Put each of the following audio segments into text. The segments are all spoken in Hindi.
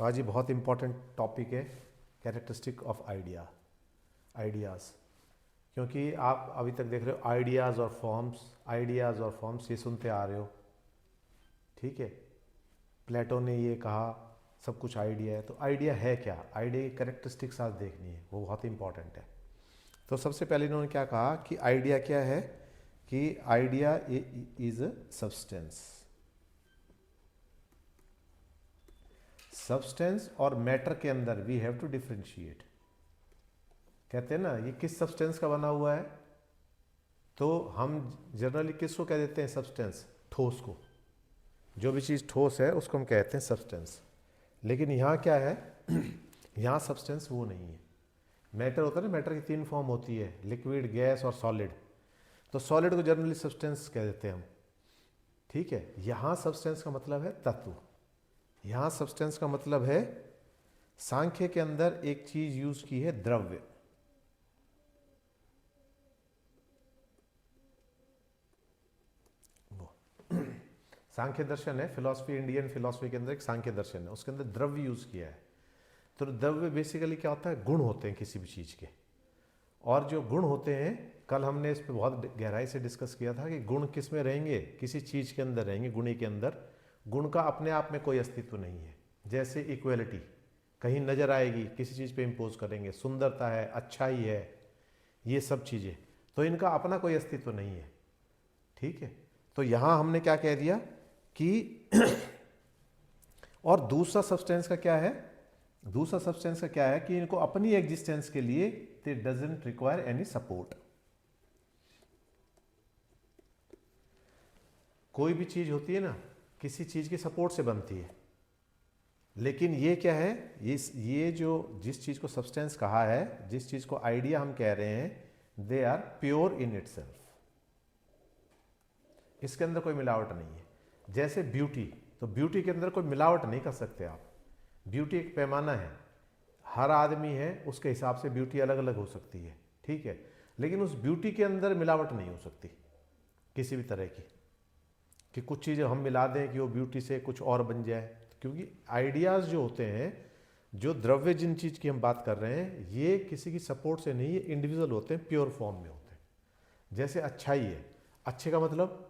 तो आज ये बहुत इंपॉर्टेंट टॉपिक है, कैरेक्टरिस्टिक ऑफ आइडियाज़। क्योंकि आप अभी तक देख रहे हो आइडियाज़ और फॉर्म्स ये सुनते आ रहे हो, ठीक है। प्लेटो ने ये कहा सब कुछ आइडिया है, तो आइडिया है क्या, आइडिया की कैरेक्टरिस्टिक्स आज देखनी है, वो बहुत इंपॉर्टेंट है। तो सबसे पहले इन्होंने क्या कहा कि आइडिया क्या है, कि आइडिया इज अ सब्सटेंस और मैटर के अंदर वी हैव टू डिफ्रेंशिएट। कहते हैं ना ये किस सब्सटेंस का बना हुआ है, तो हम जनरली किसको कह देते हैं सब्सटेंस, ठोस को। जो भी चीज़ ठोस है उसको हम कहते हैं सब्सटेंस। लेकिन यहाँ क्या है यहाँ सब्सटेंस वो नहीं है। मैटर होता है ना, मैटर की तीन फॉर्म होती है, लिक्विड, गैस और सॉलिड। तो सॉलिड को जनरली सब्सटेंस कह देते हैं हम, ठीक है। यहाँ सब्सटेंस का मतलब है तत्व। यहाँ सब्सटेंस का मतलब है, सांख्य के अंदर एक चीज यूज की है, द्रव्य। सांख्य दर्शन है, फिलॉसफी, इंडियन फिलॉसफी के अंदर एक सांख्य दर्शन है, उसके अंदर द्रव्य यूज किया है। तो द्रव्य बेसिकली क्या होता है, गुण होते हैं किसी भी चीज के। और जो गुण होते हैं, कल हमने इस पर बहुत गहराई से डिस्कस किया था कि गुण किस में रहेंगे, किसी चीज के अंदर रहेंगे, गुणी के अंदर। गुण का अपने आप में कोई अस्तित्व नहीं है। जैसे इक्वलिटी कहीं नजर आएगी, किसी चीज पे इंपोज करेंगे, सुंदरता है, अच्छाई है, ये सब चीजें, तो इनका अपना कोई अस्तित्व नहीं है, ठीक है। तो यहां हमने क्या कह दिया कि और दूसरा सब्सटेंस का क्या है, दूसरा सब्सटेंस का क्या है कि इनको अपनी एग्जिस्टेंस के लिए दे डजंट रिक्वायर एनी सपोर्ट। कोई भी चीज होती है ना, किसी चीज के सपोर्ट से बनती है। लेकिन ये क्या है, ये जो जिस चीज को सब्सटेंस कहा है, जिस चीज को आइडिया हम कह रहे हैं, they are pure in itself. इसके अंदर कोई मिलावट नहीं है। जैसे ब्यूटी, तो ब्यूटी के अंदर कोई मिलावट नहीं कर सकते आप। ब्यूटी एक पैमाना है, हर आदमी है उसके हिसाब से ब्यूटी अलग अलग हो सकती है, ठीक है। लेकिन उस ब्यूटी के अंदर मिलावट नहीं हो सकती किसी भी तरह की, कि कुछ चीज़ें हम मिला दें कि वो ब्यूटी से कुछ और बन जाए। क्योंकि आइडियाज़ जो होते हैं, जो द्रव्य जिन चीज़ की हम बात कर रहे हैं, ये किसी की सपोर्ट से नहीं, ये इंडिविजुअल होते हैं, प्योर फॉर्म में होते हैं। जैसे अच्छाई है, अच्छे का मतलब,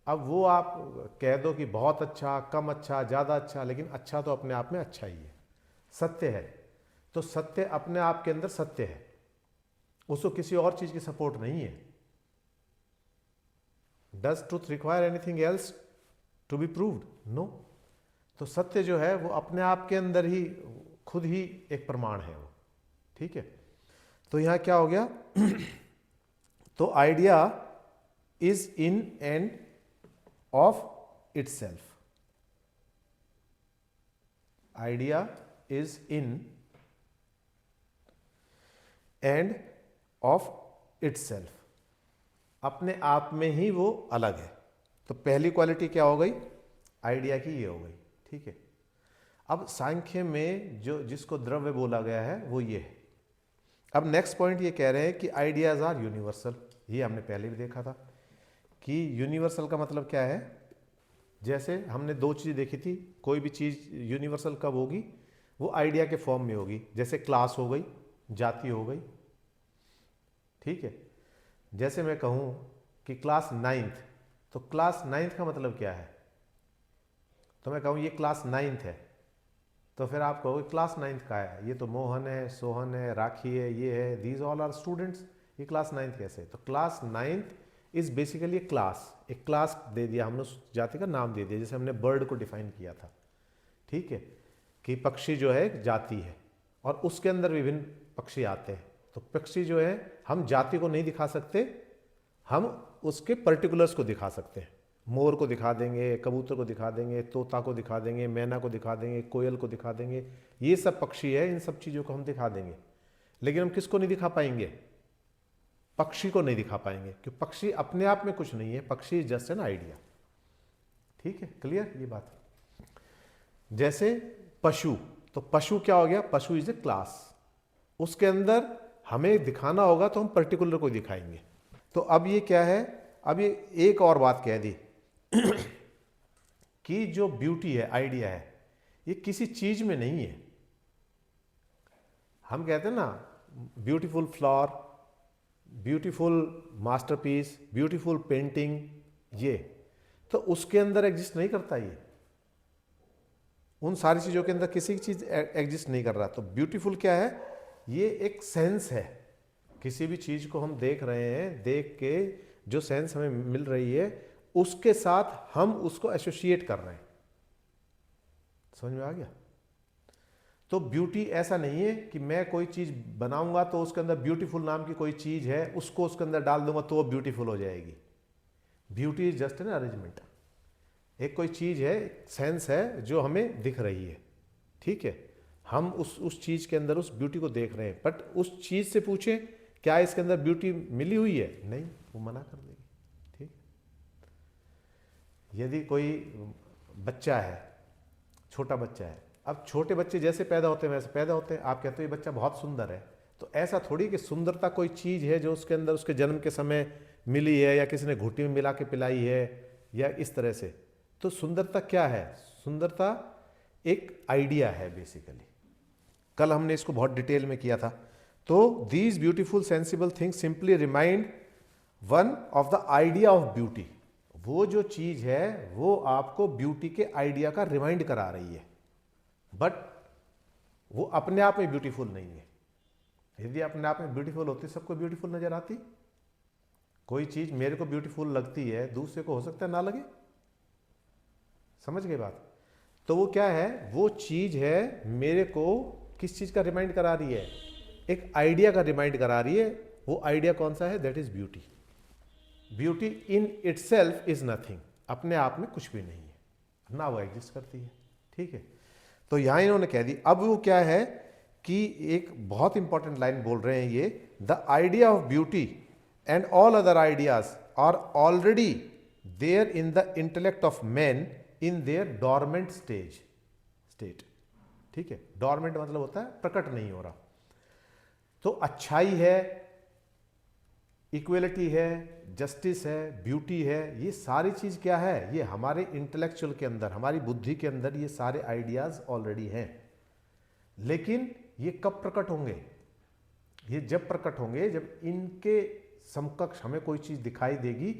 अब वो आप कह दो कि बहुत अच्छा, कम अच्छा, ज़्यादा अच्छा, लेकिन अच्छा तो अपने आप में अच्छा ही है। सत्य है, तो सत्य अपने आप के अंदर सत्य है, उसको किसी और चीज़ की सपोर्ट नहीं है। Does truth require anything else to be proved? No. तो सत्य जो है वो अपने आप के अंदर ही खुद ही एक प्रमाण है वो, ठीक है। तो यहां क्या हो गया तो idea is in end of itself. Idea is in end of itself, अपने आप में ही वो अलग है। तो पहली क्वालिटी क्या हो गई आइडिया की, ये हो गई, ठीक है। अब सांख्य में जो जिसको द्रव्य बोला गया है वो ये है। अब नेक्स्ट पॉइंट ये कह रहे हैं कि आइडियाज आर यूनिवर्सल। ये हमने पहले भी देखा था कि यूनिवर्सल का मतलब क्या है। जैसे हमने दो चीज़ देखी थी, कोई भी चीज़ यूनिवर्सल कब होगी, वो आइडिया के फॉर्म में होगी। जैसे क्लास हो गई, जाति हो गई, ठीक है। जैसे मैं कहूँ कि क्लास 9th, तो क्लास 9th का मतलब क्या है, तो मैं कहूँ ये क्लास 9th है, तो फिर आप कहोगे क्लास 9th का है, ये तो मोहन है, सोहन है, राखी है, ये है, दीज ऑल आर स्टूडेंट्स, ये क्लास 9th कैसे है। तो class 9th is basically class, एक क्लास दे दिया हमने, उस जाति का नाम दे दिया। जैसे हमने बर्ड को डिफाइन किया था, ठीक है, कि पक्षी जो है एक जाति है और उसके अंदर विभिन्न पक्षी आते हैं। तो पक्षी जो है, हम जाति को नहीं दिखा सकते, हम उसके पर्टिकुलर्स को दिखा सकते हैं। मोर को दिखा देंगे, कबूतर को दिखा देंगे, तोता को दिखा देंगे, मैना को दिखा देंगे, कोयल को दिखा देंगे, ये सब पक्षी है, इन सब चीज़ों को हम दिखा देंगे। लेकिन हम किसको नहीं दिखा पाएंगे, पक्षी को नहीं दिखा पाएंगे, क्योंकि पक्षी अपने आप में कुछ नहीं है, पक्षी इज जस्ट एन आइडिया, ठीक है, क्लियर ये बात। जैसे पशु, तो पशु क्या हो गया, पशु इज ए क्लास, उसके अंदर हमें दिखाना होगा तो हम पर्टिकुलर को दिखाएंगे। तो अब ये क्या है, अब ये एक और बात कह दी कि जो ब्यूटी है, आइडिया है, ये किसी चीज में नहीं है। हम कहते हैं ना beautiful flower, beautiful masterpiece, beautiful painting, ये तो उसके अंदर एग्जिस्ट नहीं करता। ये उन सारी चीज़ों के अंदर किसी चीज़ एग्जिस्ट नहीं कर रहा। तो ब्यूटीफुल क्या है? ये एक सेंस है। किसी भी चीज़ को हम देख रहे हैं, देख के जो सेंस हमें मिल रही है उसके साथ हम उसको एसोसिएट कर रहे हैं। समझ में आ गया? तो ब्यूटी ऐसा नहीं है कि मैं कोई चीज़ बनाऊंगा तो उसके अंदर ब्यूटीफुल नाम की कोई चीज़ है, उसको उसके अंदर डाल दूंगा तो वो ब्यूटीफुल हो जाएगी। Beauty is just an arrangement. एक कोई चीज़ है, सेंस है जो हमें दिख रही है, ठीक है, हम उस चीज़ के अंदर उस ब्यूटी को देख रहे हैं। बट उस चीज़ से पूछें क्या इसके अंदर ब्यूटी मिली हुई है? नहीं, वो मना कर देगी। ठीक। यदि कोई बच्चा है, छोटा बच्चा है, अब छोटे बच्चे जैसे पैदा होते हैं वैसे पैदा होते हैं, आप कहते हो ये बच्चा बहुत सुंदर है, तो ऐसा थोड़ी कि सुंदरता कोई चीज़ है जो उसके अंदर उसके जन्म के समय मिली है या किसी ने घुट्टी में मिला के पिलाई है या इस तरह से। तो सुंदरता क्या है? सुंदरता एक आइडिया है बेसिकली। कल हमने इसको बहुत डिटेल में किया था। तो these beautiful sensible things simply remind one of the idea of beauty. वो जो चीज है वो आपको ब्यूटी के आइडिया का रिमाइंड करा रही है, बट वो अपने आप में ब्यूटीफुल नहीं है। यदि अपने आप में ब्यूटीफुल होती, सबको ब्यूटीफुल नजर आती। कोई चीज मेरे को ब्यूटीफुल लगती है, दूसरे को हो सकता है ना लगे। समझ गए बात? तो वो क्या है? वो चीज है मेरे को किस चीज का रिमाइंड करा रही है? एक आइडिया का रिमाइंड करा रही है। वो आइडिया कौन सा है? That is beauty. Beauty in itself is nothing, अपने आप में कुछ भी नहीं है ना, वो एग्जिस्ट करती है। ठीक है, तो यहां इन्होंने कह दी। अब वो क्या है कि एक बहुत इंपॉर्टेंट लाइन बोल रहे हैं ये, the idea of beauty and all other ideas are already there in the intellect of man in their dormant state. ठीक है, डॉर्मेंट मतलब होता है प्रकट नहीं हो रहा। तो अच्छाई है, इक्वलिटी है, जस्टिस है, ब्यूटी है, ये सारी चीज क्या है? ये हमारे इंटेलेक्चुअल के अंदर, हमारी बुद्धि के अंदर ये सारे आइडियाज ऑलरेडी हैं। लेकिन ये कब प्रकट होंगे? ये जब प्रकट होंगे जब इनके समकक्ष हमें कोई चीज दिखाई देगी,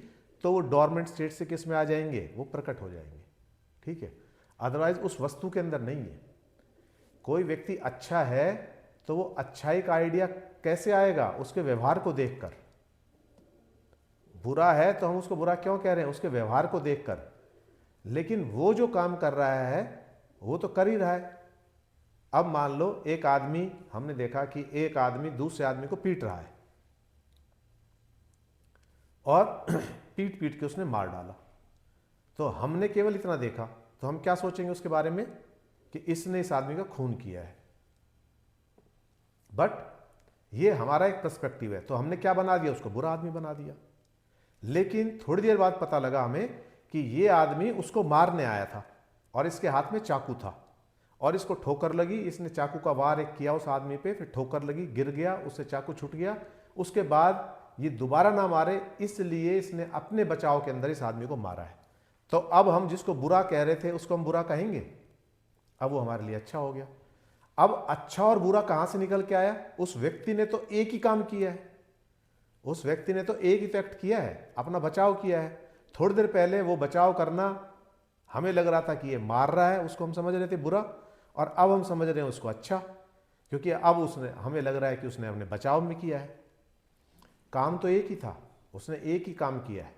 तो वो डॉर्मेंट स्टेट से किस में आ जाएंगे? वो प्रकट हो जाएंगे। ठीक है, अदरवाइज उस वस्तु के अंदर नहीं है। कोई व्यक्ति अच्छा है तो वो अच्छाई का आइडिया कैसे आएगा? उसके व्यवहार को देखकर। बुरा है तो हम उसको बुरा क्यों कह रहे हैं? उसके व्यवहार को देखकर। लेकिन वो जो काम कर रहा है वो तो कर ही रहा है। अब मान लो एक आदमी, हमने देखा कि एक आदमी दूसरे आदमी को पीट रहा है और पीट पीट के उसने मार डाला, तो हमने केवल इतना देखा, तो हम क्या सोचेंगे उसके बारे में कि इसने इस आदमी का खून किया है। बट ये हमारा एक पर्सपेक्टिव है, तो हमने क्या बना दिया? उसको बुरा आदमी बना दिया। लेकिन थोड़ी देर बाद पता लगा हमें कि ये आदमी उसको मारने आया था और इसके हाथ में चाकू था और इसको ठोकर लगी। इसने चाकू का वार एक किया उस आदमी पे, फिर ठोकर लगी, गिर गया, उससे चाकू छूट गया। उसके बाद ये दोबारा ना मारे इसलिए इसने अपने बचाव के अंदर इस आदमी को मारा है। तो अब हम जिसको बुरा कह रहे थे उसको हम बुरा कहेंगे, अब वो हमारे लिए अच्छा हो गया। अब अच्छा और बुरा कहां से निकल के आया? उस व्यक्ति ने तो एक ही काम किया है, उस व्यक्ति ने तो एक ही तो एक्ट किया है, अपना बचाव किया है। थोड़ी देर पहले वो बचाव करना हमें लग रहा था कि ये मार रहा है, उसको हम समझ रहे थे बुरा, और अब हम समझ रहे हैं उसको अच्छा, क्योंकि अब उसने, हमें लग रहा है कि उसने अपने बचाव में किया है। काम तो एक ही था, उसने एक ही काम किया है।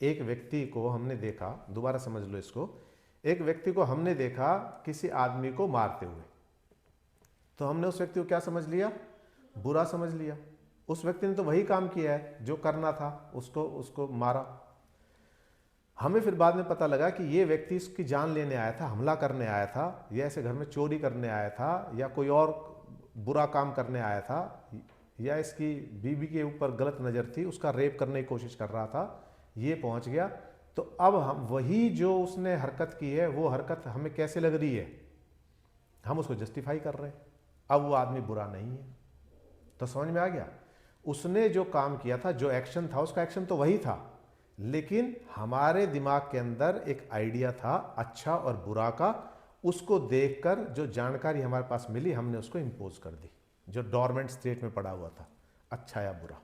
एक व्यक्ति को हमने देखा, दोबारा समझ लो इसको, एक व्यक्ति को हमने देखा किसी आदमी को मारते हुए, तो हमने उस व्यक्ति को क्या समझ लिया? बुरा समझ लिया। उस व्यक्ति ने तो वही काम किया है जो करना था, उसको मारा। हमें फिर बाद में पता लगा कि ये व्यक्ति इसकी जान लेने आया था, हमला करने आया था, या ऐसे घर में चोरी करने आया था, या कोई और बुरा काम करने आया था, या इसकी बीवी के ऊपर गलत नज़र थी, उसका रेप करने की कोशिश कर रहा था, ये पहुंच गया। तो अब हम वही जो उसने हरकत की है वो हरकत हमें कैसे लग रही है? हम उसको जस्टिफाई कर रहे हैं। अब वो आदमी बुरा नहीं है। तो समझ में आ गया? उसने जो काम किया था, जो एक्शन था, उसका एक्शन तो वही था, लेकिन हमारे दिमाग के अंदर एक आइडिया था अच्छा और बुरा का, उसको देखकर जो जानकारी हमारे पास मिली हमने उसको इम्पोज कर दी, जो डोरमेंट स्टेट में पड़ा हुआ था, अच्छा या बुरा।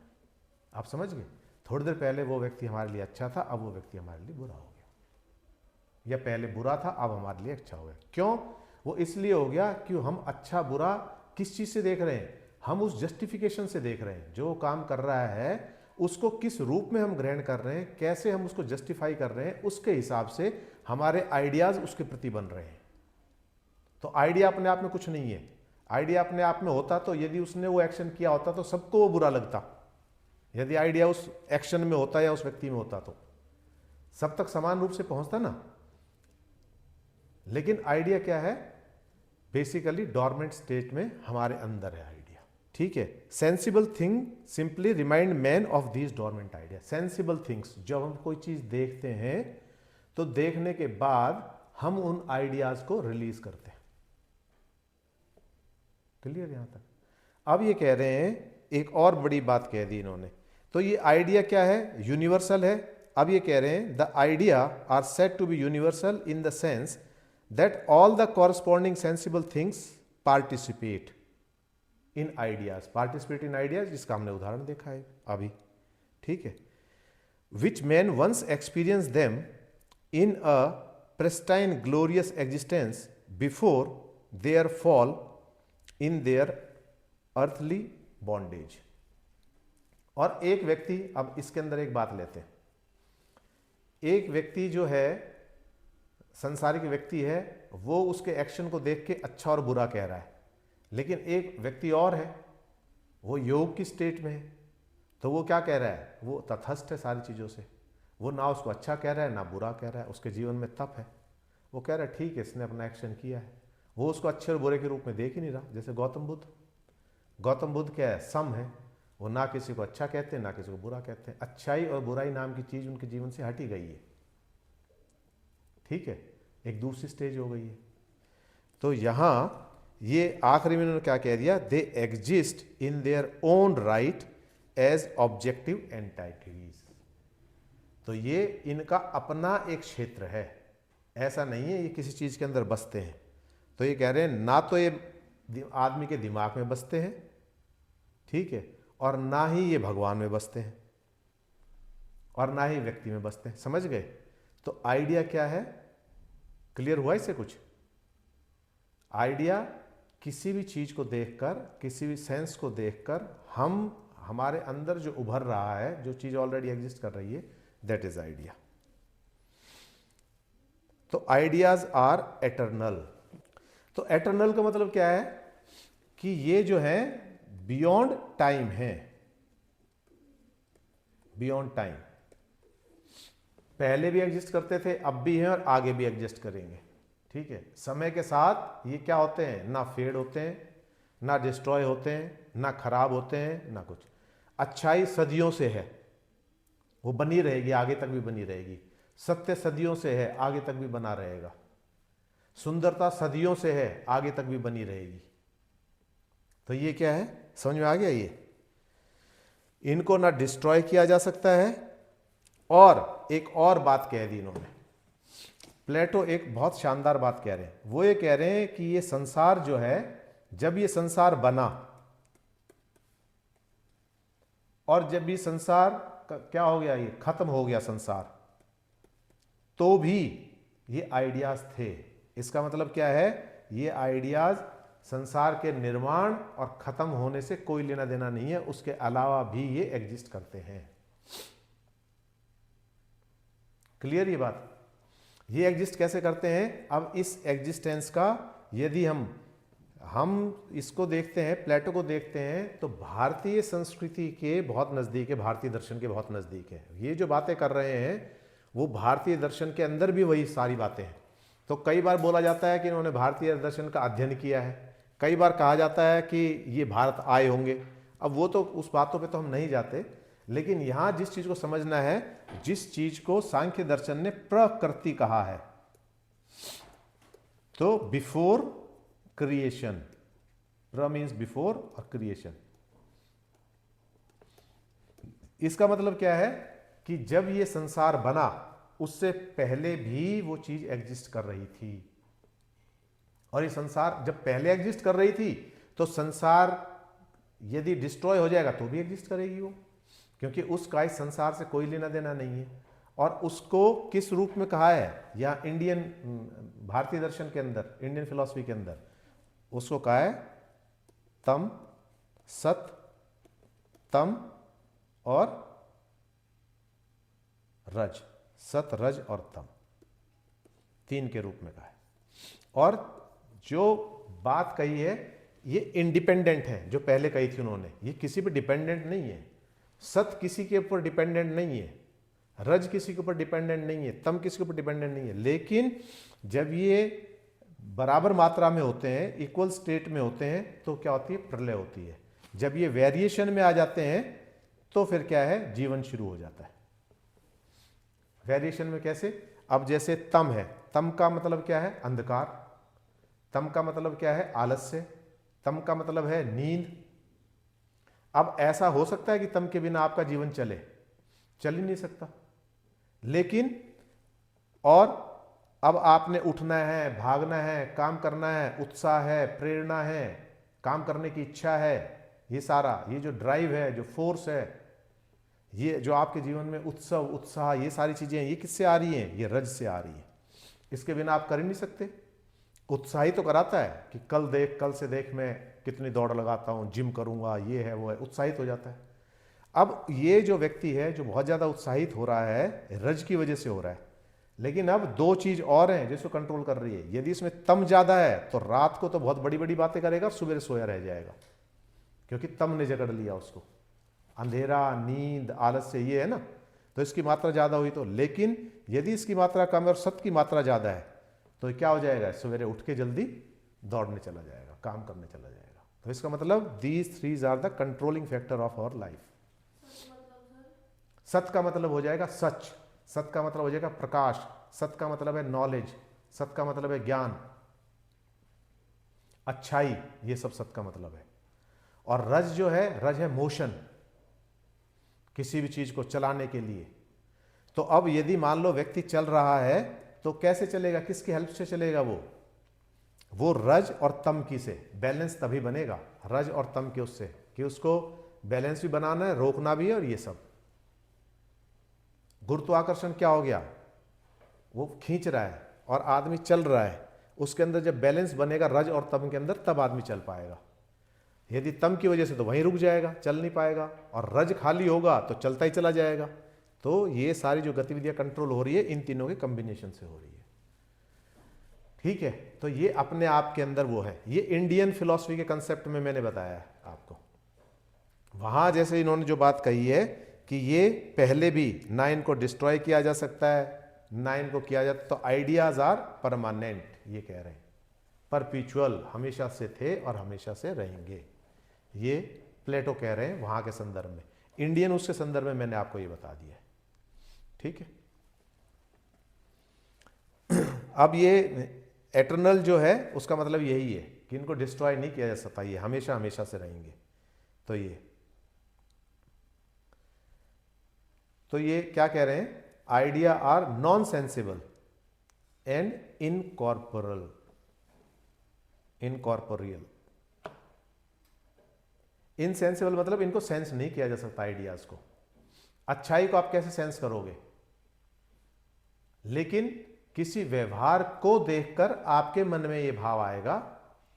आप समझ गए? थोड़ी देर पहले वो व्यक्ति हमारे लिए अच्छा था, अब वो व्यक्ति हमारे लिए बुरा हो गया, या पहले बुरा था अब हमारे लिए अच्छा हो गया। क्यों? वो इसलिए हो गया कि हम अच्छा बुरा किस चीज से देख रहे हैं, हम उस जस्टिफिकेशन से देख रहे हैं। जो काम कर रहा है उसको किस रूप में हम ग्रहण कर रहे हैं, कैसे हम उसको जस्टिफाई कर रहे हैं, उसके हिसाब से हमारे आइडियाज उसके प्रति बन रहे हैं। तो आइडिया अपने आप में कुछ नहीं है। आइडिया अपने आप में होता तो यदि उसने वो एक्शन किया होता तो सबको वो बुरा लगता। यदि आइडिया उस एक्शन में होता या उस व्यक्ति में होता तो सब तक समान रूप से पहुंचता ना। लेकिन आइडिया क्या है? बेसिकली डोरमेंट स्टेट में हमारे अंदर है आइडिया। ठीक है। Sensible thing simply remind man of these dormant idea. Sensible things, जब हम कोई चीज देखते हैं तो देखने के बाद हम उन आइडियाज को रिलीज करते हैं। क्लियर यहां तक? अब ये कह रहे हैं, एक और बड़ी बात कह दी इन्होंने। तो ये आइडिया क्या है? यूनिवर्सल है। अब ये कह रहे हैं the idea are said to be universal in the sense that all the corresponding sensible things participate in ideas. Participate in ideas, जिसका हमने उदाहरण देखा है अभी। ठीक है। Which man once experience them in a pristine glorious existence before their fall in their earthly bondage. और एक व्यक्ति, अब इसके अंदर एक बात लेते हैं। एक व्यक्ति जो है संसारिक व्यक्ति है, वो उसके एक्शन को देख के अच्छा और बुरा कह रहा है। लेकिन एक व्यक्ति और है, वो योग की स्टेट में है, तो वो क्या कह रहा है? वो तटस्थ है सारी चीज़ों से। वो ना उसको अच्छा कह रहा है ना बुरा कह रहा है। उसके जीवन में तप है। वो कह रहा है ठीक है, इसने अपना एक्शन किया है। वो उसको अच्छे और बुरे के रूप में देख ही नहीं रहा। जैसे गौतम बुद्ध। गौतम बुद्ध क्या है? सम है। वो ना किसी को अच्छा कहते हैं ना किसी को बुरा कहते हैं। अच्छाई और बुराई नाम की चीज़ उनके जीवन से हटी गई है। ठीक है। एक दूसरी स्टेज हो गई है। तो यहां ये आखिरी में उन्होंने क्या कह दिया? They exist in their own right as objective entities. तो ये इनका अपना एक क्षेत्र है, ऐसा नहीं है ये किसी चीज के अंदर बसते हैं। तो ये कह रहे हैं ना तो ये आदमी के दिमाग में बसते हैं, ठीक है, और ना ही ये भगवान में बसते हैं, और ना ही व्यक्ति में बसते हैं। समझ गए? तो आइडिया क्या है? क्लियर हुआ इससे कुछ? आइडिया किसी भी चीज को देखकर, किसी भी सेंस को देखकर हमारे अंदर जो उभर रहा है, जो चीज ऑलरेडी एग्जिस्ट कर रही है, दैट इज आइडिया। तो आइडियाज आर एटर्नल। तो एटर्नल का मतलब क्या है? कि ये जो है बियॉन्ड टाइम है। बियॉन्ड टाइम, पहले भी एग्जिस्ट करते थे, अब भी हैं और आगे भी एग्जिस्ट करेंगे। ठीक है। समय के साथ ये क्या होते हैं? ना फेड होते हैं, ना डिस्ट्रॉय होते हैं, ना खराब होते हैं, ना कुछ। अच्छाई सदियों से है, वो बनी रहेगी, आगे तक भी बनी रहेगी। सत्य सदियों से है, आगे तक भी बना रहेगा। सुंदरता सदियों से है, आगे तक भी बनी रहेगी। तो ये क्या है? समझ में आ गया? ये इनको ना डिस्ट्रॉय किया जा सकता है। और एक और बात कह दी इन्होंने, प्लेटो एक बहुत शानदार बात कह रहे हैं। वो ये कह रहे हैं कि ये संसार जो है, जब ये संसार बना और जब ये संसार क्या हो गया, ये खत्म हो गया संसार, तो भी ये आइडियाज थे। इसका मतलब क्या है? ये आइडियाज संसार के निर्माण और खत्म होने से कोई लेना देना नहीं है, उसके अलावा भी ये एग्जिस्ट करते हैं। क्लियर ये बात? ये एग्जिस्ट कैसे करते हैं? अब इस एग्जिस्टेंस का यदि हम इसको देखते हैं, प्लेटो को देखते हैं, तो भारतीय संस्कृति के बहुत नज़दीक है, भारतीय दर्शन के बहुत नज़दीक है। ये जो बातें कर रहे हैं वो भारतीय दर्शन के अंदर भी वही सारी बातें हैं। तो कई बार बोला जाता है कि इन्होंने भारतीय दर्शन का अध्ययन किया है, कई बार कहा जाता है कि ये भारत आए होंगे। अब वो तो उस बातों पे तो हम नहीं जाते, लेकिन यहाँ जिस चीज़ को समझना है, जिस चीज़ को सांख्य दर्शन ने प्रकृति कहा है, तो बिफोर क्रिएशन, प्र मीन्स बिफोर और क्रिएशन, इसका मतलब क्या है? कि जब ये संसार बना उससे पहले भी वो चीज एग्जिस्ट कर रही थी, और ये संसार जब पहले एग्जिस्ट कर रही थी तो संसार यदि डिस्ट्रॉय हो जाएगा तो भी एग्जिस्ट करेगी वो, क्योंकि उसका इस संसार से कोई लेना देना नहीं है। और उसको किस रूप में कहा है, या इंडियन भारतीय दर्शन के अंदर, इंडियन फिलॉसफी के अंदर उसको कहा है तम, सत, तम और रज। सत, रज और तम, तीन के रूप में कहा है। और जो बात कही है ये इंडिपेंडेंट है, जो पहले कही थी उन्होंने, ये किसी पे डिपेंडेंट नहीं है। सत किसी के ऊपर डिपेंडेंट नहीं है, रज किसी के ऊपर डिपेंडेंट नहीं है, तम किसी के ऊपर डिपेंडेंट नहीं है। लेकिन जब ये बराबर मात्रा में होते हैं, इक्वल स्टेट में होते हैं, तो क्या होती है, प्रलय होती है। जब ये वेरिएशन में आ जाते हैं तो फिर क्या है, जीवन शुरू हो जाता है। वेरिएशन में कैसे, अब जैसे तम है, तम का मतलब क्या है, अंधकार। तम का मतलब क्या है, आलस्य। तम का मतलब है नींद। अब ऐसा हो सकता है कि तम के बिना आपका जीवन चले, चल ही नहीं सकता। लेकिन और अब आपने उठना है, भागना है, काम करना है, उत्साह है, प्रेरणा है, काम करने की इच्छा है, ये सारा, ये जो ड्राइव है, जो फोर्स है, ये जो आपके जीवन में उत्सव, उत्साह, ये सारी चीजें ये किससे आ रही हैं, ये रज से आ रही है। इसके बिना आप कर ही नहीं सकते। उत्साहित तो कराता है कि कल देख, कल से देख मैं कितनी दौड़ लगाता हूं, जिम करूंगा, ये है वो है, उत्साहित हो जाता है। अब ये जो व्यक्ति है जो बहुत ज्यादा उत्साहित हो रहा है, रज की वजह से हो रहा है। लेकिन अब दो चीज और हैं जिसको कंट्रोल कर रही है। यदि इसमें तम ज्यादा है तो रात को तो बहुत बड़ी बड़ी बातें करेगा, सुबह सोया रह जाएगा, क्योंकि तम ने जकड़ लिया उसको। अंधेरा, नींद, आलस्य, ये है ना, तो इसकी मात्रा ज्यादा हुई तो। लेकिन यदि इसकी मात्रा कम है और सत की मात्रा ज्यादा है तो क्या हो जाएगा, सवेरे उठ के जल्दी दौड़ने चला जाएगा, काम करने चला जाएगा। तो इसका मतलब these threes are the controlling factor of our life. सत का मतलब हो जाएगा सच, सत का मतलब हो जाएगा प्रकाश, सत का मतलब है नॉलेज, सत का मतलब है ज्ञान, अच्छाई, ये सब सत का मतलब है। और रज जो है, रज है मोशन, किसी भी चीज को चलाने के लिए। तो अब यदि मान लो व्यक्ति चल रहा है तो कैसे चलेगा, किसकी हेल्प से चलेगा, वो रज और तम की से। बैलेंस तभी बनेगा रज और तम के उससे, कि उसको बैलेंस भी बनाना है, रोकना भी है, और ये सब। गुरुत्वाकर्षण क्या हो गया, वो खींच रहा है और आदमी चल रहा है, उसके अंदर जब बैलेंस बनेगा रज और तम के अंदर, तब आदमी चल पाएगा। यदि तम की वजह से तो वहीं रुक जाएगा, चल नहीं पाएगा, और रज खाली होगा तो चलता ही चला जाएगा। तो ये सारी जो गतिविधियां कंट्रोल हो रही है, इन तीनों के कॉम्बिनेशन से हो रही है। ठीक है, तो ये अपने आप के अंदर वो है। ये इंडियन फिलॉसफी के कंसेप्ट में मैंने बताया है आपको। वहां जैसे इन्होंने जो बात कही है कि ये पहले भी ना इनको डिस्ट्रॉय किया जा सकता है ना इनको किया जाता, तो आइडियाज आर परमानेंट, ये कह रहे हैं, परपीचुअल, हमेशा से थे और हमेशा से रहेंगे। ये प्लेटो कह रहे हैं वहां के संदर्भ में। इंडियन उसके संदर्भ में मैंने आपको ये बता दिया है। ठीक है, अब ये एटर्नल जो है उसका मतलब यही है कि इनको डिस्ट्रॉय नहीं किया जा सकता, ये हमेशा हमेशा से रहेंगे। तो ये क्या कह रहे हैं, idea are non sensible and incorporeal, incorporeal. Insensible मतलब इनको सेंस नहीं किया जा सकता आइडियाज को। अच्छाई को आप कैसे सेंस करोगे, लेकिन किसी व्यवहार को देखकर आपके मन में ये भाव आएगा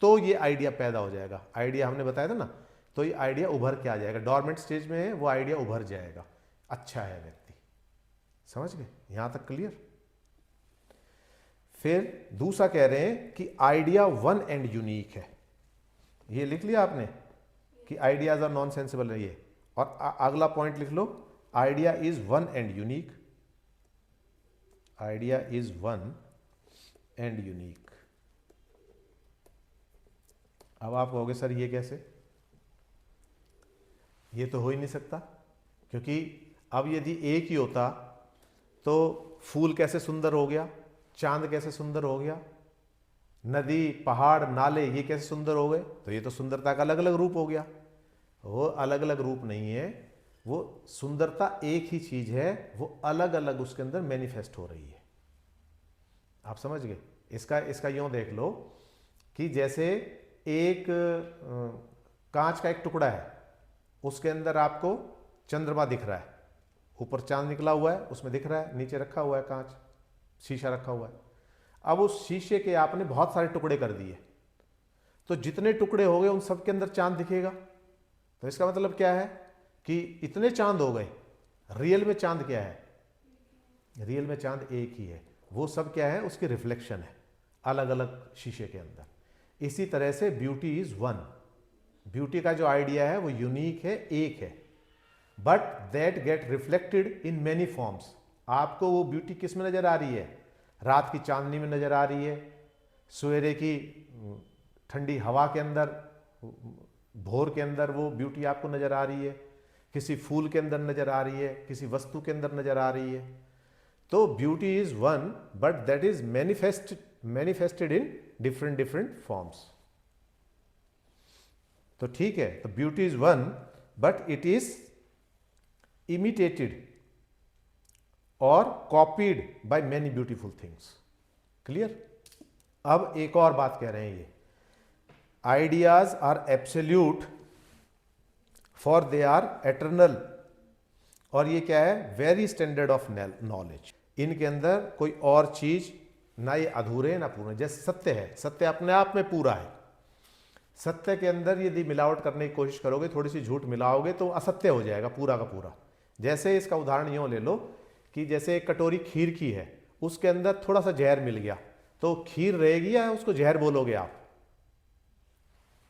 तो ये आइडिया पैदा हो जाएगा। आइडिया हमने बताया था ना, तो ये आइडिया उभर के आ जाएगा, डॉर्मेंट स्टेज में है, वो आइडिया उभर जाएगा। अच्छा है व्यक्ति, समझ गए, यहां तक क्लियर। फिर दूसरा कह रहे हैं कि आइडिया वन एंड यूनिक है। ये लिख लिया आपने कि आइडियाज आर नॉन सेंसिबल है ये। और अगला पॉइंट लिख लो, idea is one and unique, idea is one and unique. अब आप कहोगे सर ये कैसे, ये तो हो ही नहीं सकता, क्योंकि अब यदि एक ही होता तो फूल कैसे सुंदर हो गया, चांद कैसे सुंदर हो गया, नदी, पहाड़, नाले, ये कैसे सुंदर हो गए, तो ये तो सुंदरता का अलग अलग रूप हो गया। वो अलग अलग रूप नहीं है, वो सुंदरता एक ही चीज है, वो अलग अलग उसके अंदर मैनिफेस्ट हो रही है। आप समझ गए? इसका यूं देख लो कि जैसे एक कांच का एक टुकड़ा है, उसके अंदर आपको चंद्रमा दिख रहा है, ऊपर चांद निकला हुआ है उसमें दिख रहा है, नीचे रखा हुआ है कांच, शीशा रखा हुआ है। अब उस शीशे के आपने बहुत सारे टुकड़े कर दिए, तो जितने टुकड़े हो गए उन सब के अंदर चांद दिखेगा। तो इसका मतलब क्या है कि इतने चांद हो गए। रियल में चांद क्या है? रियल में चांद एक ही है, वो सब क्या है? उसकी रिफ्लेक्शन है अलग अलग शीशे के अंदर। इसी तरह से ब्यूटी इज वन। ब्यूटी का जो आइडिया है वो यूनिक है, एक है, but that get reflected in many forms. आपको वो ब्यूटी किस में नजर आ रही है? रात की चांदनी में नजर आ रही है, सवेरे की ठंडी हवा के अंदर, भोर के अंदर वो ब्यूटी आपको नजर आ रही है, किसी फूल के अंदर नजर आ रही है, किसी वस्तु के अंदर नजर आ रही है। तो beauty is one, but that is manifested in different forms. तो ठीक है, तो beauty is one but it is imitated और copied by many beautiful things. Clear? अब एक और बात कह रहे हैं ये, ideas are absolute for they are eternal. और ये क्या है? Very standard of knowledge. इनके अंदर कोई और चीज ना ये अधूरे ना पूर्ण। जैसे सत्य है, सत्य अपने आप में पूरा है। सत्य के अंदर यदि मिलावट करने की कोशिश करोगे, थोड़ी सी झूठ मिलाओगे तो असत्य हो जाएगा पूरा का पूरा। जैसे इसका उदाहरण यूं ले लो कि जैसे एक कटोरी खीर की है, उसके अंदर थोड़ा सा जहर मिल गया, तो खीर रहेगी या उसको जहर बोलोगे आप?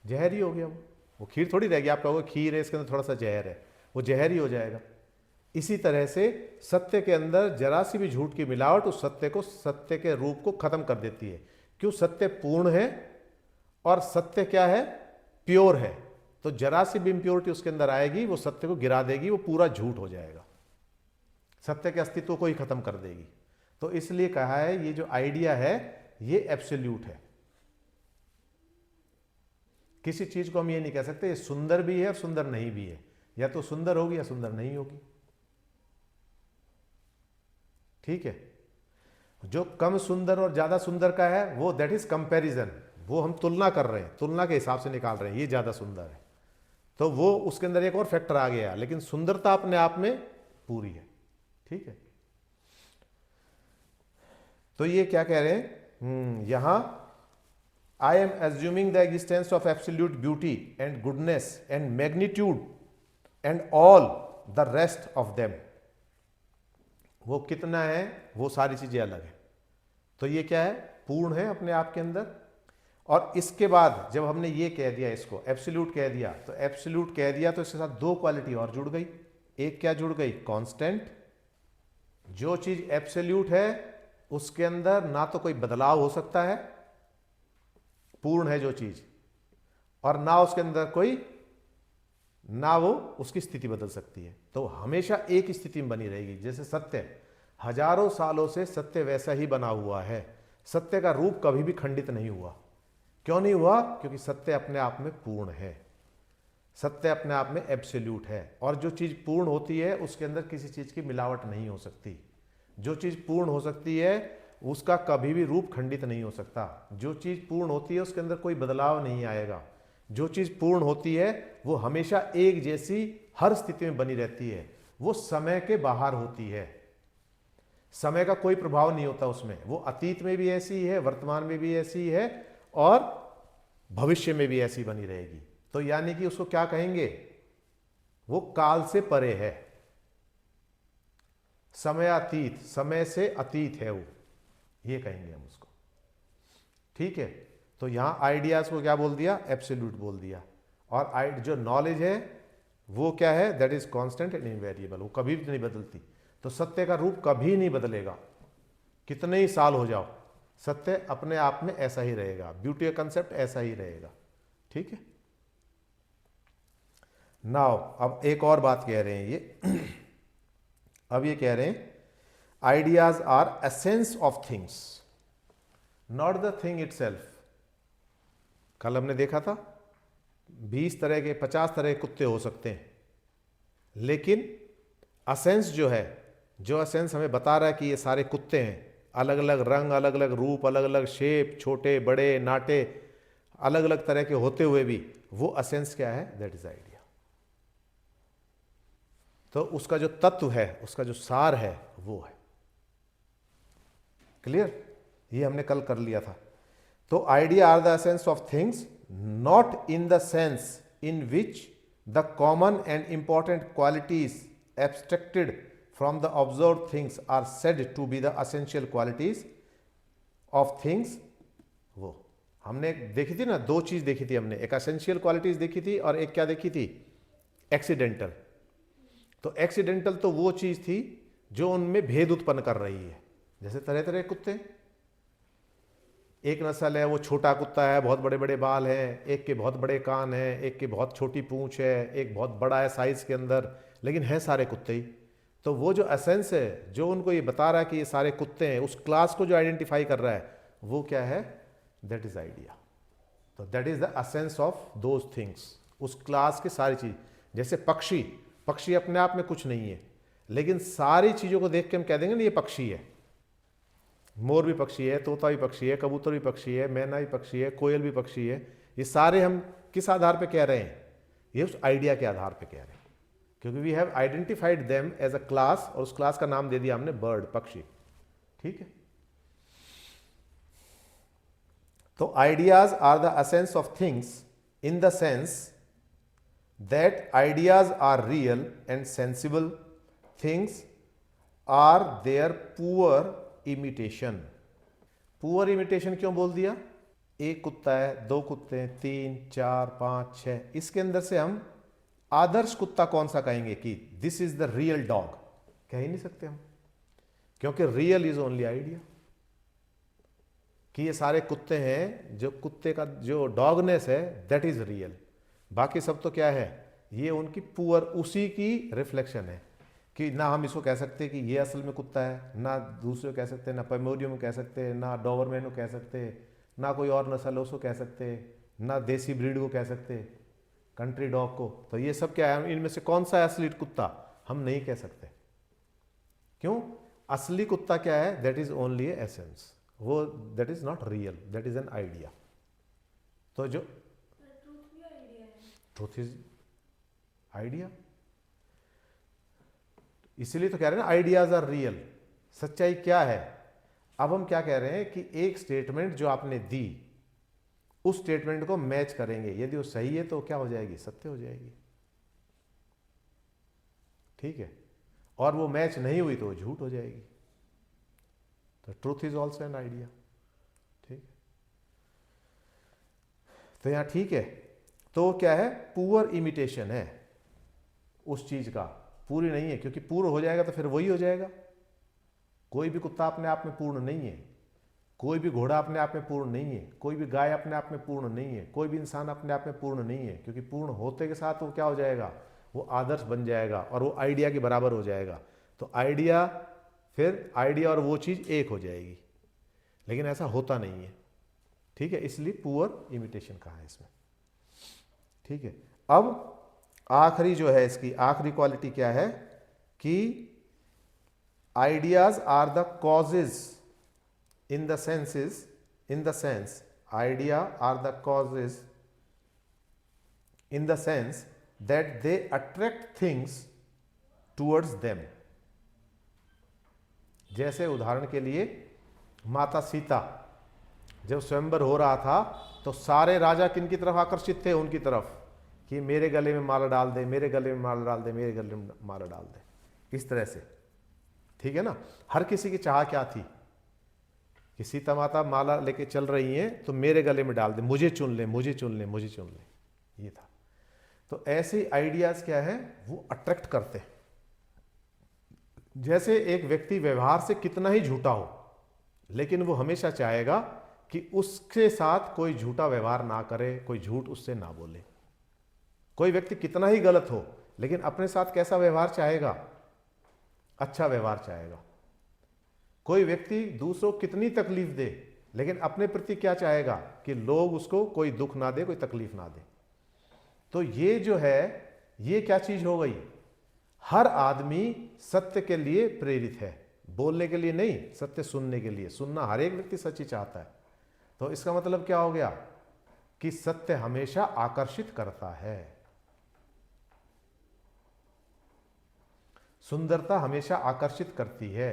जहर ही हो गया वो खीर थोड़ी रहेगी। आप कहोगे खीर है, इसके अंदर थोड़ा सा जहर है, वो जहर ही हो जाएगा। इसी तरह से सत्य के अंदर जरा सी भी झूठ की मिलावट उस सत्य के रूप को खत्म कर देती है। क्यों? सत्य पूर्ण है और सत्य क्या है? प्योर है। तो जरा सी भी इंप्योरिटी उसके अंदर आएगी, वो सत्य को गिरा देगी, वो पूरा झूठ हो जाएगा, सत्य के अस्तित्व को ही खत्म कर देगी। तो इसलिए कहा है ये जो आइडिया है ये एब्सोल्यूट है। किसी चीज को हम ये नहीं कह सकते ये सुंदर भी है और सुंदर नहीं भी है, या तो सुंदर होगी या सुंदर नहीं होगी। ठीक है? जो कम सुंदर और ज्यादा सुंदर का है वो दैट इज कंपैरिजन, वो हम तुलना कर रहे हैं, तुलना के हिसाब से निकाल रहे हैं ये ज्यादा सुंदर है, तो वो उसके अंदर एक और फैक्टर आ गया, लेकिन सुंदरता अपने आप में पूरी है। ठीक है? तो ये क्या कह रहे हैं यहां, I am assuming the existence of absolute beauty and goodness and magnitude and all the rest of them। वो कितना है, वो सारी चीजें अलग है। तो ये क्या है? पूर्ण है अपने आप के अंदर। और इसके बाद जब हमने ये कह दिया, इसको एब्सोल्यूट कह दिया, तो एब्सोल्यूट कह दिया तो इसके साथ दो क्वालिटी और जुड़ गई। एक क्या जुड़ गई? कांस्टेंट। जो चीज एब्सोल्यूट है उसके अंदर ना तो कोई बदलाव हो सकता है, पूर्ण है जो चीज, और ना उसके अंदर कोई, ना वो उसकी स्थिति बदल सकती है, तो हमेशा एक स्थिति में बनी रहेगी। जैसे सत्य, हजारों सालों से सत्य वैसा ही बना हुआ है, सत्य का रूप कभी भी खंडित नहीं हुआ। क्यों नहीं हुआ? क्योंकि सत्य अपने आप में पूर्ण है, सत्य अपने आप में एब्सोल्यूट है। और जो चीज पूर्ण होती है उसके अंदर किसी चीज की मिलावट नहीं हो सकती। जो चीज पूर्ण हो सकती है उसका कभी भी रूप खंडित नहीं हो सकता। जो चीज पूर्ण होती है उसके अंदर कोई बदलाव नहीं आएगा। जो चीज पूर्ण होती है वो हमेशा एक जैसी हर स्थिति में बनी रहती है। वो समय के बाहर होती है, समय का कोई प्रभाव नहीं होता उसमें। वो अतीत में भी ऐसी है, वर्तमान में भी ऐसी है और भविष्य में भी ऐसी बनी रहेगी। तो यानी कि उसको क्या कहेंगे? वो काल से परे है, समयातीत, समय से अतीत है वो, ये कहेंगे हम उसको। ठीक है? तो यहां आइडियाज को क्या बोल दिया? एब्सोल्यूट बोल दिया। और जो नॉलेज है वो क्या है? That is constant and invariable, वो कभी भी नहीं बदलती। तो सत्य का रूप कभी नहीं बदलेगा, कितने ही साल हो जाओ, सत्य अपने आप में ऐसा ही रहेगा, ब्यूटी का कंसेप्ट ऐसा ही रहेगा। ठीक है? नाउ अब एक और बात कह रहे हैं ये अब ये कह रहे हैं ideas are essence of things, not the thing itself. कल हमने देखा था 20 तरह के 50 तरह के कुत्ते हो सकते हैं, लेकिन असेंस जो है, जो असेंस हमें बता रहा है कि ये सारे कुत्ते हैं, अलग अलग रंग, अलग अलग रूप, अलग अलग शेप, छोटे बड़े नाटे, अलग अलग तरह के होते हुए भी वो असेंस क्या है? That is idea. तो उसका जो तत्व है, उसका जो सार है वो है। क्लियर? ये हमने कल कर लिया था। तो ideas are the essence of things, not in the sense in which the common and important qualities abstracted from the observe things are said to be the essential qualities of things. वो हमने देखी थी ना, दो चीज देखी थी हमने, एक एसेंशियल क्वालिटीज देखी थी और एक क्या देखी थी? एक्सीडेंटल। तो एक्सीडेंटल तो वो चीज थी जो उनमें भेद उत्पन्न कर रही है। जैसे तरह तरह के कुत्ते, एक नस्ल है वो छोटा कुत्ता है, बहुत बड़े बड़े बाल हैं, एक के बहुत बड़े कान हैं, एक के बहुत छोटी पूंछ है, एक बहुत बड़ा है साइज के अंदर, लेकिन हैं सारे कुत्ते ही। तो वो जो एसेंस है, जो उनको ये बता रहा है कि ये सारे कुत्ते हैं, उस क्लास को जो आइडेंटिफाई कर रहा है, वो क्या है? That is idea. तो that is the essence of those things, उस क्लास की सारी चीज। जैसे पक्षी, पक्षी अपने आप में कुछ नहीं है, लेकिन सारी चीजों को देख के हम कह देंगे ना ये पक्षी है। मोर भी पक्षी है, तोता भी पक्षी है, कबूतर भी पक्षी है, मैना भी पक्षी है, कोयल भी पक्षी है। ये सारे हम किस आधार पे कह रहे हैं? ये उस आइडिया के आधार पे कह रहे हैं, क्योंकि we have identified them as a class, और उस क्लास का नाम दे दिया हमने बर्ड, पक्षी। ठीक है? तो ideas are the essence of things in the sense that ideas are real and sensible things are their poor imitation. Poor imitation क्यों बोल दिया? एक कुत्ता है, दो कुत्ते हैं, 3, 4, 5, 6, इसके अंदर से हम आदर्श कुत्ता कौन सा कहेंगे कि this is the real dog? कह ही नहीं सकते हम, क्योंकि रियल इज ओनली आइडिया। कि ये सारे कुत्ते हैं, जो कुत्ते का जो डॉगनेस है दैट इज रियल, बाकी सब तो क्या है? ये उनकी पुअर, उसी की रिफ्लेक्शन है। कि ना हम इसको कह सकते कि ये असल में कुत्ता है, ना दूसरे को कह सकते, ना पोमेरियन को कह सकते, ना डॉबरमैन को कह सकते, ना कोई और नस्ल है उसको कह सकते, ना देसी ब्रीड को कह सकते, कंट्री डॉग को। तो ये सब क्या है? इनमें से कौन सा है असली कुत्ता? हम नहीं कह सकते। क्यों? असली कुत्ता क्या है? That is only a essence, वो that is not real, that is an idea. तो जो ट्रूथ इज आइडिया, इसीलिए तो कह रहे हैं ना आइडियाज आर रियल। सच्चाई क्या है? अब हम क्या कह रहे हैं कि एक स्टेटमेंट जो आपने दी, उस स्टेटमेंट को मैच करेंगे, यदि वो सही है तो क्या हो जाएगी? सत्य हो जाएगी। ठीक है? और वो मैच नहीं हुई तो वो झूठ हो जाएगी। तो truth is also an idea. ठीक है? तो यहां ठीक है, तो क्या है? पुअर इमिटेशन है उस चीज का, पूरी नहीं है, क्योंकि पूर्ण हो जाएगा तो फिर वही हो जाएगा। कोई भी कुत्ता अपने आप में पूर्ण नहीं है, कोई भी घोड़ा अपने आप में पूर्ण नहीं है, कोई भी गाय अपने आप में पूर्ण नहीं है, कोई भी इंसान अपने आप में पूर्ण नहीं है, क्योंकि पूर्ण होते के साथ वो क्या हो जाएगा? वो आदर्श बन जाएगा और वो आइडिया के बराबर हो जाएगा। तो आइडिया, फिर आइडिया और वो चीज एक हो जाएगी, लेकिन ऐसा होता नहीं है। ठीक है? इसलिए पुअर इमिटेशन कहा है इसमें। ठीक है? अब आखिरी जो है, इसकी आखिरी क्वालिटी क्या है? कि ideas are the causes in the senses, in the sense idea are the causes in the sense that they attract things towards them. जैसे उदाहरण के लिए माता सीता जब स्वयंवर हो रहा था तो सारे राजा किन की तरफ आकर्षित थे? उनकी तरफ, कि मेरे गले में माला डाल दे, मेरे गले में माला डाल दे, मेरे गले में माला डाल दे, इस तरह से। ठीक है ना? हर किसी की चाह क्या थी कि सीता माता माला लेके चल रही हैं तो मेरे गले में डाल दे, मुझे चुन ले, मुझे चुन ले, मुझे चुन ले, ये था। तो ऐसे आइडियाज क्या है? वो अट्रैक्ट करते हैं। जैसे एक व्यक्ति व्यवहार से कितना ही झूठा हो, लेकिन वो हमेशा चाहेगा कि उसके साथ कोई झूठा व्यवहार ना करे, कोई झूठ उससे ना बोले। कोई व्यक्ति कितना ही गलत हो, लेकिन अपने साथ कैसा व्यवहार चाहेगा? अच्छा व्यवहार चाहेगा। कोई व्यक्ति दूसरों को कितनी तकलीफ दे, लेकिन अपने प्रति क्या चाहेगा? कि लोग उसको कोई दुख ना दे, कोई तकलीफ ना दे। तो ये जो है, ये क्या चीज हो गई? हर आदमी सत्य के लिए प्रेरित है, बोलने के लिए नहीं, सत्य सुनने के लिए। सुनना हर एक व्यक्ति सच ही चाहता है। तो इसका मतलब क्या हो गया कि सत्य हमेशा आकर्षित करता है, सुंदरता हमेशा आकर्षित करती है,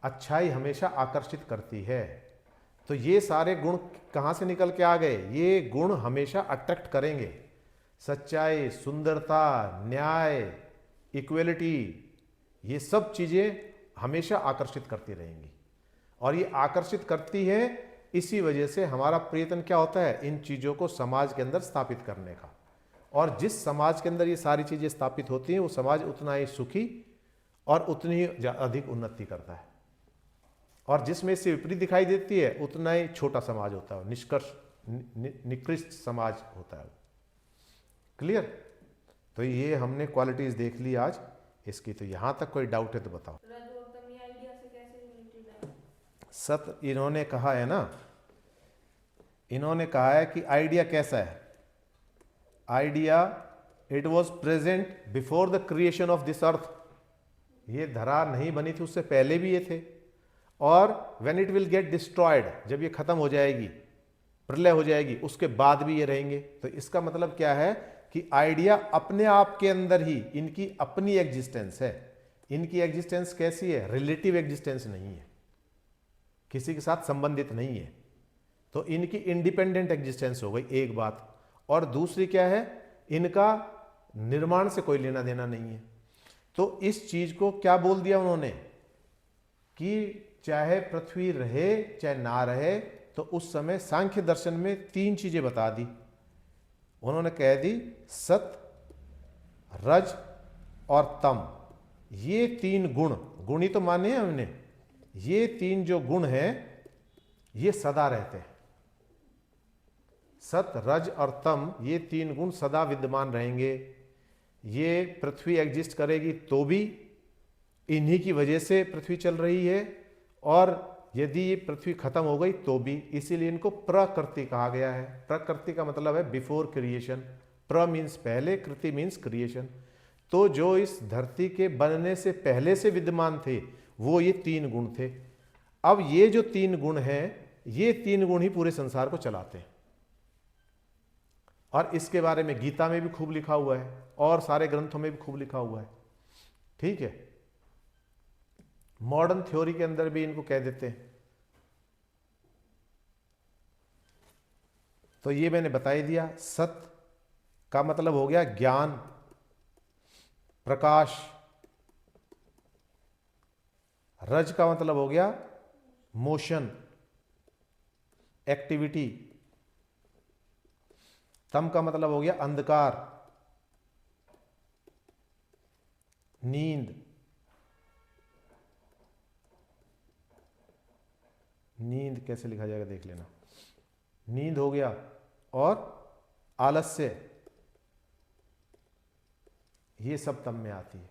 अच्छाई हमेशा आकर्षित करती है। तो ये सारे गुण कहां से निकल के आ गए? ये गुण हमेशा अट्रैक्ट करेंगे। सच्चाई, सुंदरता, न्याय, इक्वलिटी, ये सब चीजें हमेशा आकर्षित करती रहेंगी। और ये आकर्षित करती है, इसी वजह से हमारा प्रयत्न क्या होता है? इन चीजों को समाज के अंदर स्थापित करने का। और जिस समाज के अंदर ये सारी चीजें स्थापित होती हैं, वो समाज उतना ही सुखी और उतनी ही अधिक उन्नति करता है। और जिसमें इससे विपरीत दिखाई देती है, उतना ही छोटा समाज होता है, निकृष्ट समाज होता है। क्लियर? तो ये हमने क्वालिटीज देख ली आज इसकी। तो यहां तक कोई डाउट है तो बताओ। सत्य इन्होंने कहा है ना, इन्होंने कहा है कि आइडिया कैसा है? Idea, it was present before the creation of this earth. ये धरा नहीं बनी थी, उससे पहले भी ये थे। और when it will get destroyed, जब ये खत्म हो जाएगी, प्रलय हो जाएगी, उसके बाद भी ये रहेंगे। तो इसका मतलब क्या है कि आइडिया अपने आप के अंदर ही इनकी अपनी एग्जिस्टेंस है। इनकी एग्जिस्टेंस कैसी है? रिलेटिव एग्जिस्टेंस नहीं है, किसी के साथ संबंधित नहीं है। तो इनकी इंडिपेंडेंट एग्जिस्टेंस हो गई एक बात। और दूसरी क्या है? इनका निर्माण से कोई लेना देना नहीं है। तो इस चीज को क्या बोल दिया उन्होंने कि चाहे पृथ्वी रहे चाहे ना रहे, तो उस समय सांख्य दर्शन में तीन चीजें बता दी उन्होंने। कह दी सत, रज और तम, ये तीन गुण, गुण ही तो माने हैं हमने, ये तीन जो गुण हैं ये सदा रहते हैं। सत, रज और तम, ये तीन गुण सदा विद्यमान रहेंगे। ये पृथ्वी एग्जिस्ट करेगी तो भी इन्हीं की वजह से पृथ्वी चल रही है, और यदि ये पृथ्वी खत्म हो गई तो भी। इसीलिए इनको प्रकृति कहा गया है। प्रकृति का मतलब है बिफोर क्रिएशन। प्र मीन्स पहले, कृति मीन्स क्रिएशन। तो जो इस धरती के बनने से पहले से विद्यमान थे, वो ये तीन गुण थे। अब ये जो तीन गुण हैं, ये तीन गुण ही पूरे संसार को चलाते हैं। और इसके बारे में गीता में भी खूब लिखा हुआ है, और सारे ग्रंथों में भी खूब लिखा हुआ है। ठीक है? मॉडर्न थ्योरी के अंदर भी इनको कह देते हैं। तो ये मैंने बता ही दिया। सत्य का मतलब हो गया ज्ञान, प्रकाश। रज का मतलब हो गया मोशन, एक्टिविटी। तम का मतलब हो गया अंधकार, नींद। नींद कैसे लिखा जाएगा देख लेना। नींद हो गया। और आलस्य, ये सब तम में आती है।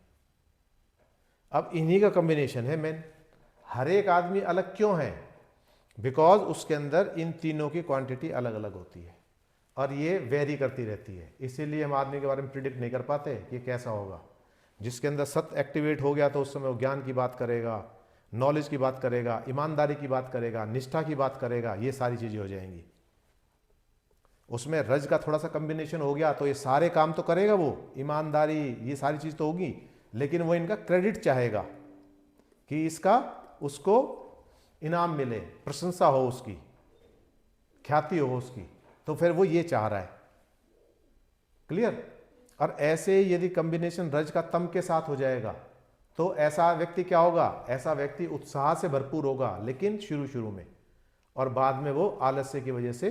अब इन्हीं का कॉम्बिनेशन है मेन। हर एक आदमी अलग क्यों है? बिकॉज उसके अंदर इन तीनों की क्वांटिटी अलग अलग होती है, और ये वेरी करती रहती है। इसीलिए हम आदमी के बारे में प्रिडिक्ट नहीं कर पाते कि कैसा होगा। जिसके अंदर सत्य एक्टिवेट हो गया तो उस समय वो ज्ञान की बात करेगा, नॉलेज की बात करेगा, ईमानदारी की बात करेगा, निष्ठा की बात करेगा, ये सारी चीजें हो जाएंगी। उसमें रज का थोड़ा सा कॉम्बिनेशन हो गया तो ये सारे काम तो करेगा वो, ईमानदारी, ये सारी चीज तो होगी, लेकिन वो इनका क्रेडिट चाहेगा कि इसका उसको इनाम मिले, प्रशंसा हो उसकी, ख्याति हो उसकी। तो फिर वो ये चाह रहा है। क्लियर? और ऐसे यदि कॉम्बिनेशन रज का तम के साथ हो जाएगा तो ऐसा व्यक्ति क्या होगा? ऐसा व्यक्ति उत्साह से भरपूर होगा, लेकिन शुरू में, और बाद में वो आलस्य की वजह से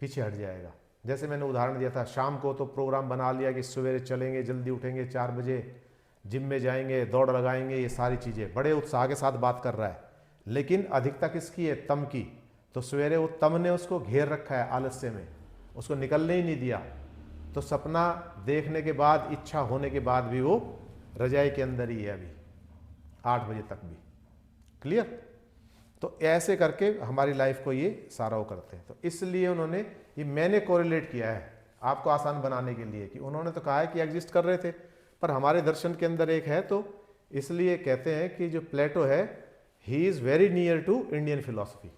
पीछे हट जाएगा। जैसे मैंने उदाहरण दिया था, शाम को तो प्रोग्राम बना लिया कि सवेरे चलेंगे, जल्दी उठेंगे, 4 बजे जिम में जाएंगे, दौड़ लगाएंगे, ये सारी चीज़ें बड़े उत्साह के साथ बात कर रहा है, लेकिन अधिकता किसकी है? तम की। तो सवेरे वो तम ने उसको घेर रखा है आलस्य में, उसको निकलने ही नहीं दिया। तो सपना देखने के बाद, इच्छा होने के बाद भी वो रजाई के अंदर ही है अभी 8 बजे तक भी। क्लियर? तो ऐसे करके हमारी लाइफ को ये सारा वो करते हैं। तो इसलिए उन्होंने ये मैंने कोरिलेट किया है आपको आसान बनाने के लिए, कि उन्होंने तो कहा है कि एग्जिस्ट कर रहे थे, पर हमारे दर्शन के अंदर एक है, तो इसलिए कहते हैं कि जो प्लेटो है he is very near to Indian philosophy.